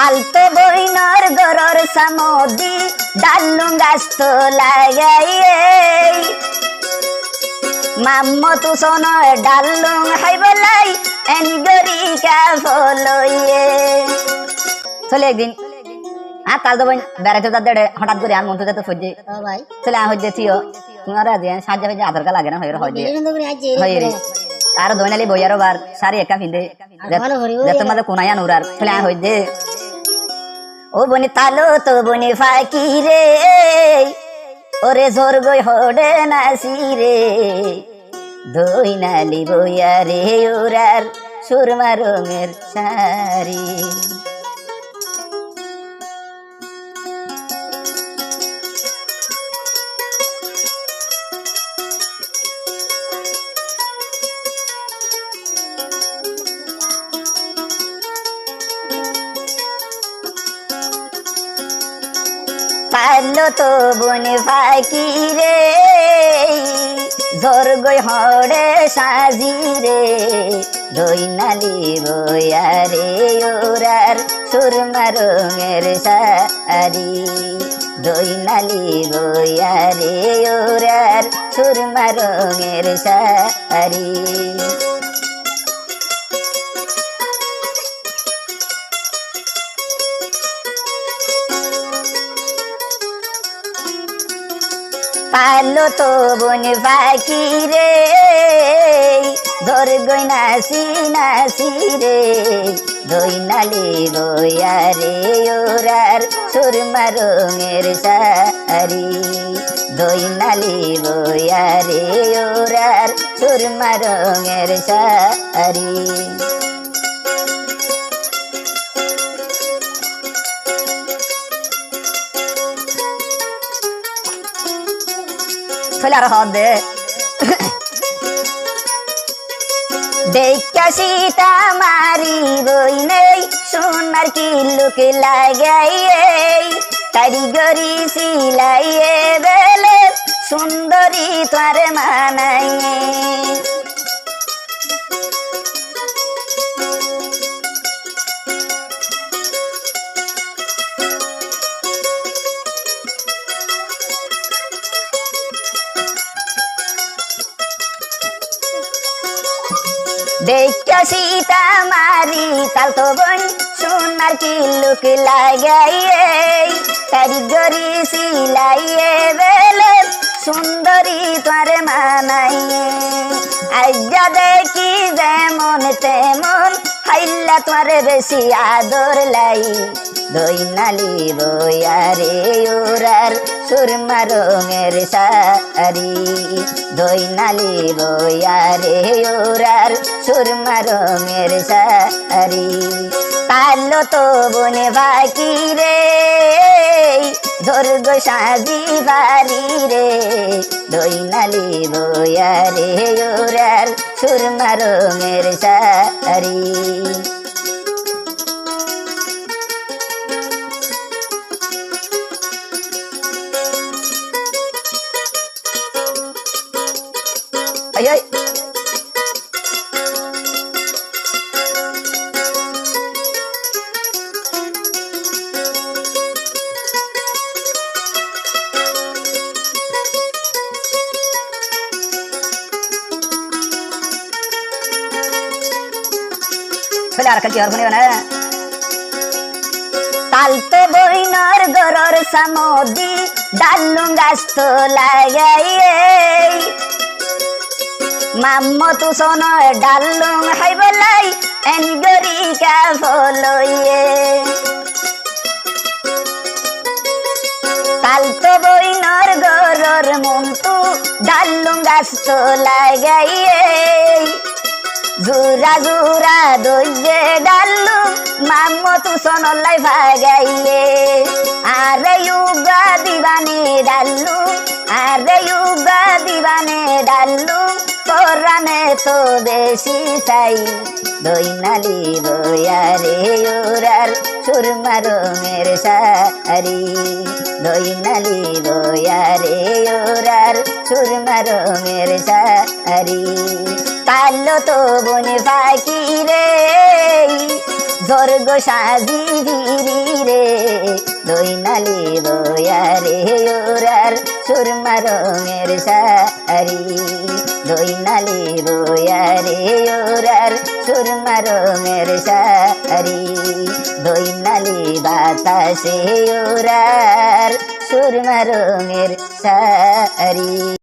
তালতো বইনর গরর সামদি ডালুং গাছ তো লাগাইয়ে মাম্ম তু সোন ডালুং হাই বলাই এনগরি কা ফলইয়ে চলে একদিন তাল তো বইন বেড়াইতে তাদের হঠাৎ করে আর মন তো ফজে ভাই চলে হইতে থিও তোমার সাহায্য হইতে আধার কার্ড লাগে না হইরে হইরে আর দইনালি বইয়ারো বার সারি একা ফিন্দে তোমাদের কোনায়া নুরার চলে হইতে ও বনি তালো তো বনি ফাঁকি রে ওরে জোর গই হডে নাসি রে দইনালি বইয়া রে ওরার সুরমা রঙের শাড়ি পারলো তো বনে ফাঁকি রে জোর গই হড়ে সাজি রে দইনালি বইয়া রে ওরার সুরমা রঙের শাড়ি দইনালি বইয়া রে ওরার সুরমা রঙের শাড়ি পালো তো বনে ফাঁকি রে ধর গই নাসি নাসি রে দইনালি বইয়া রে ওরার সুরমা রঙের শাড়ি দইনালি বইয়া রে ওরার সুরমা রঙের শাড়ি আর হবে দেখা সীতা মারি বই নেই সোনার কিলুক লাগাইয়ে কারিগরি সিলাইয়ে বেলে সুন্দরী তোর মানাইয়ে দেখা সীতা মারি তাল তো বই সোনার কিলুক লাগাইয়ে কারিগরি সিলাইয়ে বেলে সুন্দরী তোর মানাইয়ে আজ্ঞা দেখি যেমন তেমন হাইল্লা তোর বেশি আদর লাই দইনালি বইয়া রে ওরার সুরমা রঙের শাড়ি দইনালি বইয়া রে ওরার সুরমা রঙের শাড়ি পারলো তো বনে ফাঁকি রে ধর গো সাজি বাড়ি রে দইনালি বইয়া রে ওরার সুরমা রঙের শাড়ি Ay, ay. চলে আর কালকে আর শুনে না তালতে বইনর গরর সামদি ডালুং গাছ তো লাগাইয়ে মাম্ম তু সোন ডালুং হাই বলাই এনগরি কা ফলইয়ে তালতো বইনর গরর মন্তু ডালুং গাছ তো লাগাইয়ে জুরা জুরা দইয়ে ডালু মাম্ম তু সোন লাই ভাগাইয়ে আরে ইউগা দিবানে ডালু আরে ইউগা দিবানে ডালু তোরানে তো বেশি চাই দইনালি বইয়া রে ওরার সুরমা রঙের শাড়ি দইনালি বইয়া রে ওরার সুরমা রঙের শাড়ি পারলো তো বনে ফাঁকি রে জর্গ সাজি রে দইনালি বয়ারে ওরার সুরমা রঙের শাড়ি দইনালি বয়ারে ওরার সুরমা রঙের শাড়ি দইনালি বাতাসে ওরার সুরমা রঙের শাড়ি।